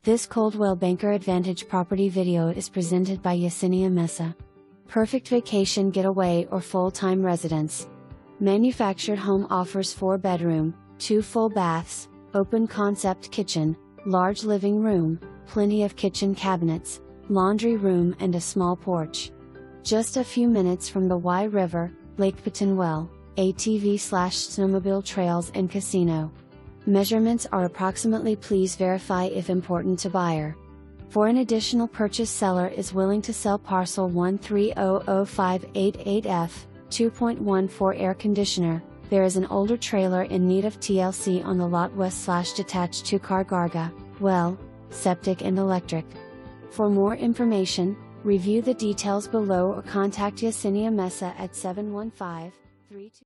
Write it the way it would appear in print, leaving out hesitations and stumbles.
This Coldwell Banker Advantage property video is presented by Yesenia Meza. Perfect vacation getaway or full-time residence. Manufactured home offers 4-bedroom, 2 full baths, open concept kitchen, large living room, plenty of kitchen cabinets, laundry room and a small porch. Just a few minutes from the Wye River, Lake Petenwell, ATV/snowmobile trails and casino. Measurements are approximately. Please verify if important to buyer. For an additional purchase, seller is willing to sell parcel 1300588F, 2.14 air conditioner. There is an older trailer in need of TLC on the lot west/detached to CAR GARGE, well, septic and electric. For more information, review the details below or contact Yesenia Meza at 715-32